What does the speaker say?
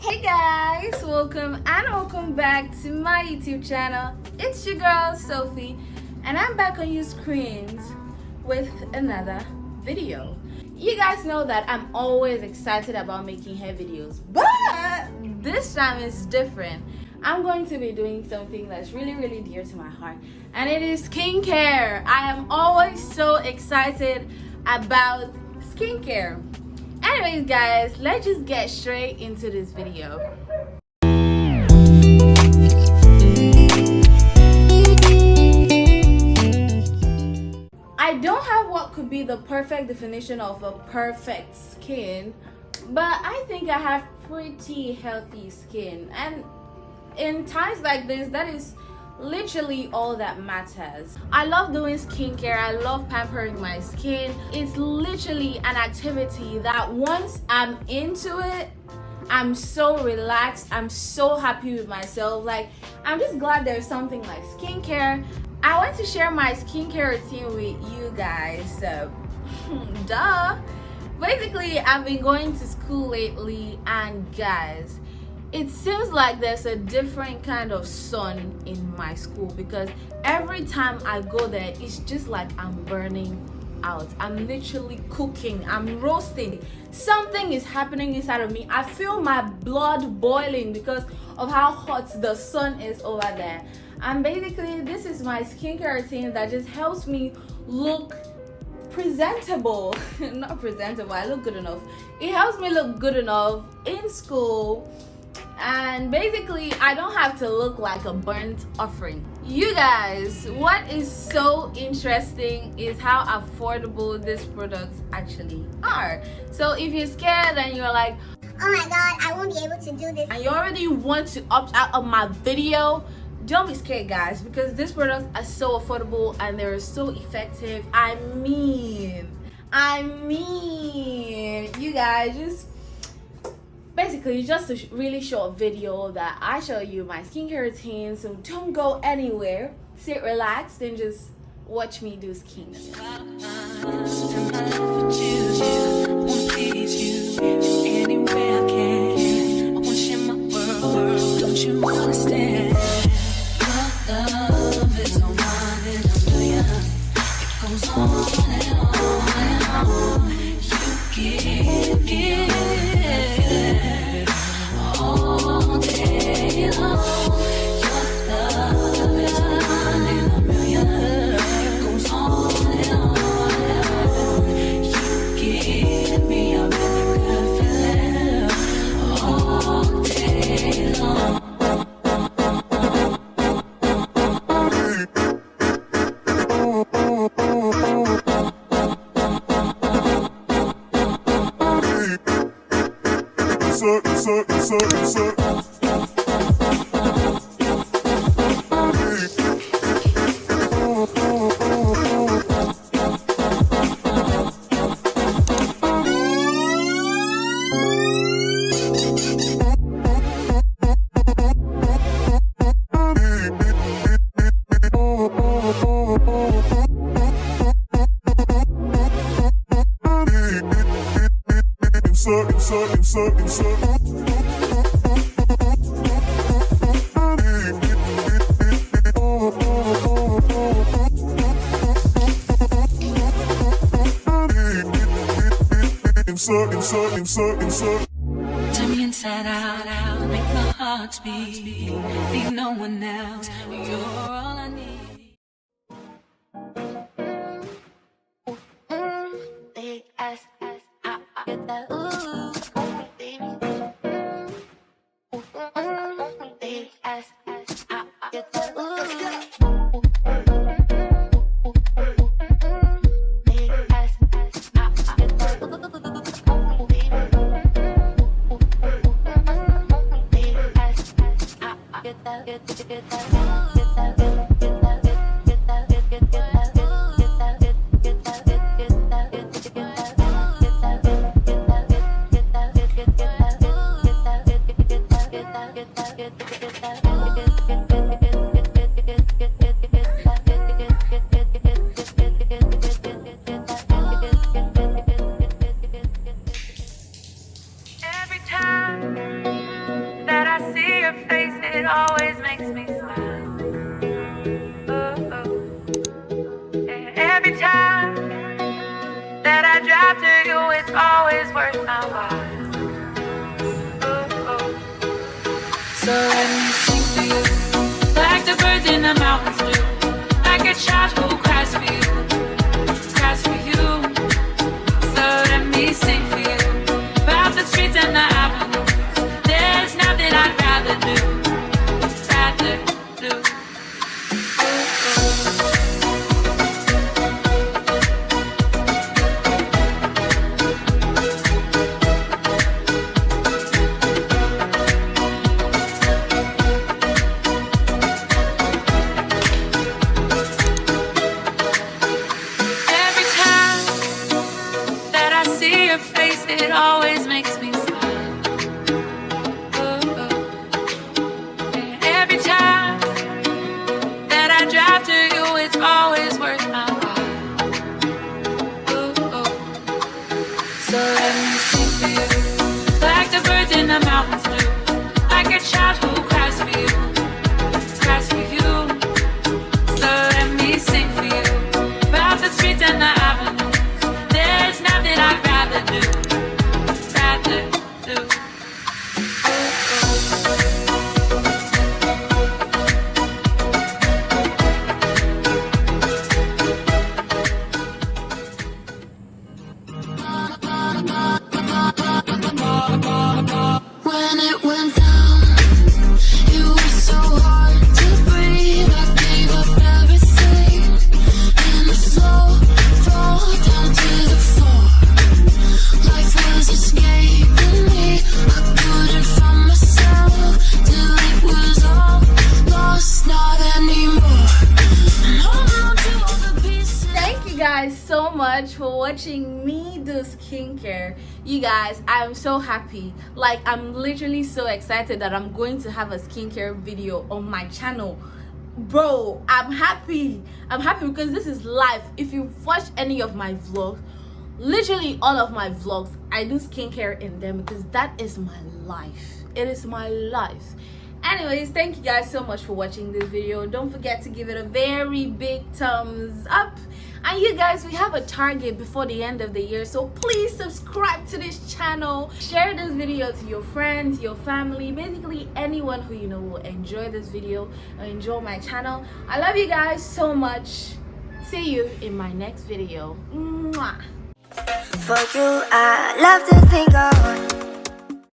Hey guys, welcome back to my YouTube channel. It's your girl Sophie, and I'm back on your screens with another video. You guys know that I'm always excited about making hair videos, but this time is different. I'm going to be doing something that's really dear to my heart, and it is skincare. I am always so excited about skincare. Anyways guys, let's just get straight into this video. I don't have what could be the perfect definition of a perfect skin, but I think I have pretty healthy skin, and in times like this, that is literally all that matters. I love doing skincare. I love pampering my skin. It's literally an activity that once I'm into it, I'm so relaxed. I'm so happy with myself. Like, I'm just glad there's something like skincare. I want to share my skincare routine with you guys. So, duh. Basically, I've been going to school lately, and guys, it seems like there's a different kind of sun in my school, because every time I go there, it's just like I'm burning out. I'm literally cooking. I'm roasting. Something is happening inside of me. I feel my blood boiling because of how hot the sun is over there. And basically, this is my skincare routine that just helps me look presentable. Not presentable, I look good enough. It helps me look good enough in school. And basically, I don't have to look like a burnt offering. You guys, what is so interesting is how affordable these products actually are. So if you're scared and you're like, oh my god, I won't be able to do this, and you already want to opt out of my video, don't be scared guys, because these products are so affordable and they're so effective. I mean, you guys, just basically just a really short video that I show you my skincare routine, so don't go anywhere. Sit relaxed and just watch me do skincare. Turn me inside out, make my heart beat. Need no one else, you're all I need. big ass, I get that ooh, baby. Big ass, I get that ooh. Big ass, I get that ooh, baby. Big ass, I get that, get that, get that, get that, get that, get that, get that, get that, get that, get Every time always makes me smile. Oh, oh. And every time that I drive to you, it's always worth my while. Oh, oh. So let me sing for you, like the birds in the mountains do, like a child who cries for you, cries for you. So let me sing for you, about the streets and the avenues. There's nothing I'd rather do, rather do. Every time that I see your face, it always makes me smile. Oh, oh. And every time that I drive to you, it's always worth my while. Oh, oh. So let me sing for you, like the birds in the mountains do, like a child who cries for you, cries for you. So let me sing for you, about the streets and the avenues. There's nothing I'd rather do, rather do. When it went down, it was so hard to breathe. I gave up everything in a slow fall down to the floor. Life was escaping me. I couldn't find myself till it was all lost, not anymore. And holding on to all the pieces. Thank you guys so much for watching me do skincare. You guys, I'm so happy. Like, I'm literally so excited that I'm going to have a skincare video on my channel. Bro, I'm happy because this is life. If you've watched any of my vlogs, literally all of my vlogs, I do skincare in them because that is my life. It is my life. Anyways, thank you guys so much for watching this video. Don't forget to give it a very big thumbs up. And you guys, we have a target before the end of the year, so please subscribe to this channel. Share this video to your friends, your family, basically anyone who you know will enjoy this video or enjoy my channel. I love you guys so much. See you in my next video. Mwah. For you, I love to think on